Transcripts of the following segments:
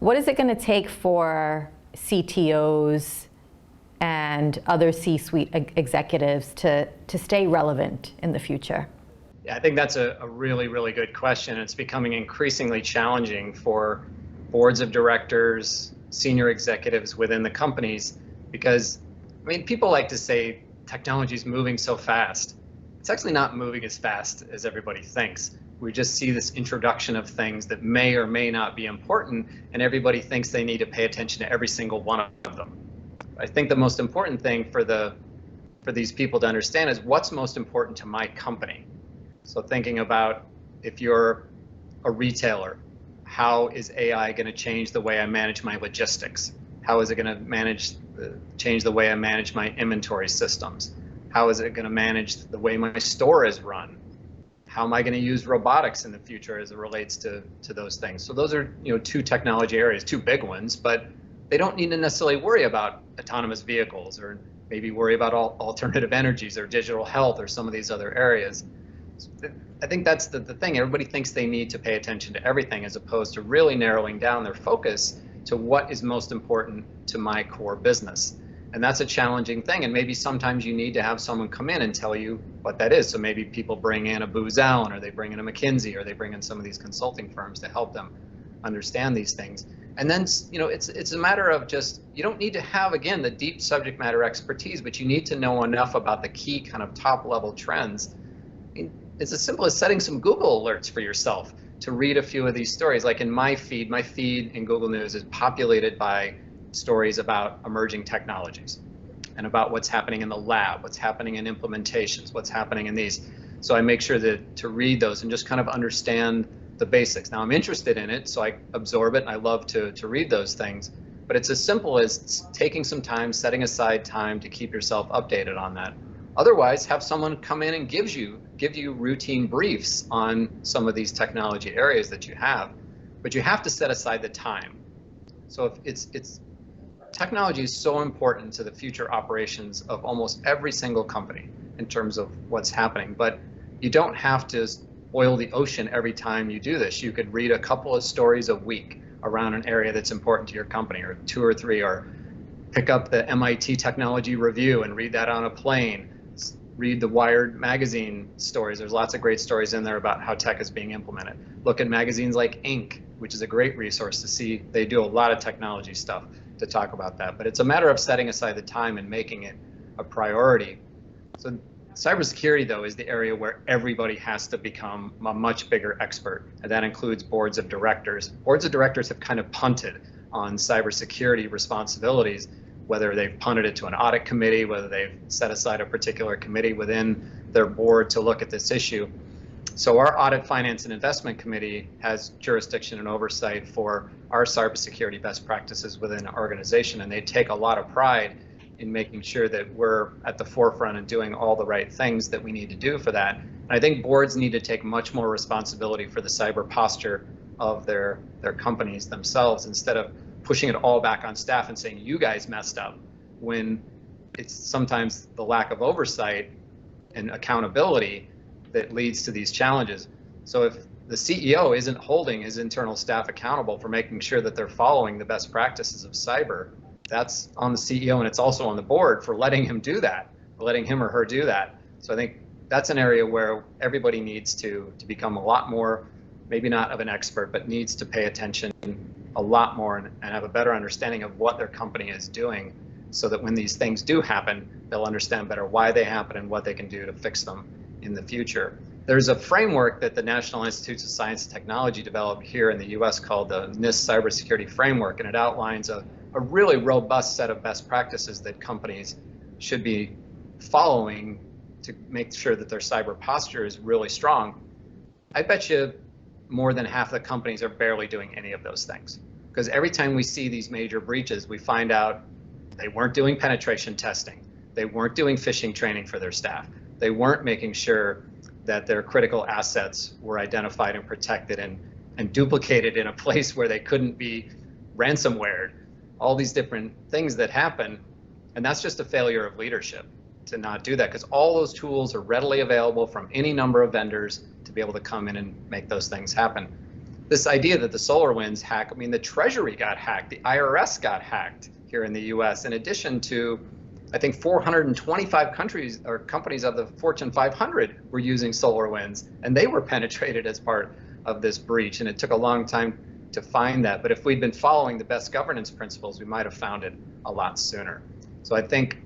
What is it going to take for CTOs and other C-suite executives to stay relevant in the future? Yeah, I think that's a really, really good question. It's becoming increasingly challenging for boards of directors, senior executives within the companies, because, I mean, people like to say technology is moving so fast. It's actually not moving as fast as everybody thinks. We just see this introduction of things that may or may not be important, and everybody thinks they need to pay attention to every single one of them. I think the most important thing for these people to understand is what's most important to my company. So thinking about, if you're a retailer, how is AI going to change the way I manage my logistics? How is it going to change the way I manage my inventory systems? How is it going to manage the way my store is run? How am I going to use robotics in the future as it relates to those things? So those are, two technology areas, two big ones, but they don't need to necessarily worry about autonomous vehicles, or maybe worry about alternative energies or digital health or some of these other areas. I think that's the thing. Everybody thinks they need to pay attention to everything, as opposed to really narrowing down their focus to what is most important to my core business. And that's a challenging thing. And maybe sometimes you need to have someone come in and tell you what that is. So maybe people bring in a Booz Allen, or they bring in a McKinsey, or they bring in some of these consulting firms to help them understand these things. And then, it's a matter of just, you don't need to have, again, the deep subject matter expertise, but you need to know enough about the key kind of top level trends. It's as simple as setting some Google alerts for yourself to read a few of these stories. Like in my feed in Google News is populated by stories about emerging technologies and about what's happening in the lab, what's happening in implementations, what's happening in these. So I make sure to read those and just kind of understand the basics. Now I'm interested in it, so I absorb it, and I love to read those things. But it's as simple as taking some time, setting aside time to keep yourself updated on that. Otherwise, have someone come in and give you routine briefs on some of these technology areas that you have, but you have to set aside the time. So if technology is so important to the future operations of almost every single company in terms of what's happening, but you don't have to boil the ocean every time you do this. You could read a couple of stories a week around an area that's important to your company, or 2 or 3, or pick up the MIT Technology Review and read that on a plane. Read the Wired magazine stories. There's lots of great stories in there about how tech is being implemented. Look at magazines like Inc., which is a great resource to see. They do a lot of technology stuff to talk about that. But it's a matter of setting aside the time and making it a priority. So cybersecurity, though, is the area where everybody has to become a much bigger expert, and that includes boards of directors. Boards of directors have kind of punted on cybersecurity responsibilities, whether they've punted it to an audit committee, whether they've set aside a particular committee within their board to look at this issue. So our Audit, Finance, and Investment Committee has jurisdiction and oversight for our cybersecurity best practices within our organization, and they take a lot of pride in making sure that we're at the forefront and doing all the right things that we need to do for that. And I think boards need to take much more responsibility for the cyber posture of their companies themselves, instead of pushing it all back on staff and saying, you guys messed up, when it's sometimes the lack of oversight and accountability that leads to these challenges. So if the CEO isn't holding his internal staff accountable for making sure that they're following the best practices of cyber, that's on the CEO, and it's also on the board for letting him do that, letting him or her do that. So I think that's an area where everybody needs to become a lot more, maybe not of an expert, but needs to pay attention a lot more and have a better understanding of what their company is doing, so that when these things do happen, they'll understand better why they happen and what they can do to fix them in the future. There's a framework that the National Institutes of Science and Technology developed here in the US called the NIST Cybersecurity Framework, and it outlines a really robust set of best practices that companies should be following to make sure that their cyber posture is really strong. I bet you more than half the companies are barely doing any of those things, because every time we see these major breaches, we find out they weren't doing penetration testing, they weren't doing phishing training for their staff, they weren't making sure that their critical assets were identified and protected and duplicated in a place where they couldn't be ransomwared. All these different things that happen, and that's just a failure of leadership to not do that, because all those tools are readily available from any number of vendors to be able to come in and make those things happen. this idea that the SolarWinds hack, I mean, the Treasury got hacked, the IRS got hacked here in the US, in addition to, I think, 425 countries or companies of the Fortune 500 were using SolarWinds, and they were penetrated as part of this breach. And it took a long time to find that. But if we'd been following the best governance principles, we might have found it a lot sooner. So I think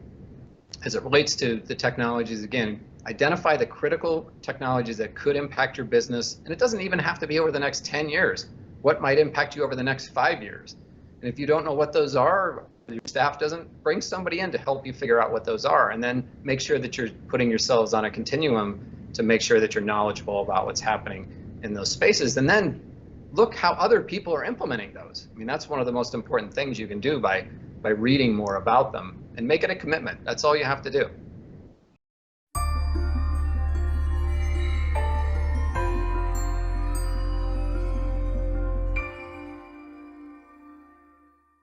as it relates to the technologies, again, identify the critical technologies that could impact your business. And it doesn't even have to be over the next 10 years. What might impact you over the next 5 years? And if you don't know what those are, your staff doesn't, bring somebody in to help you figure out what those are, and then make sure that you're putting yourselves on a continuum to make sure that you're knowledgeable about what's happening in those spaces. And then look how other people are implementing those. I mean, that's one of the most important things you can do by reading more about them, and make it a commitment. That's all you have to do.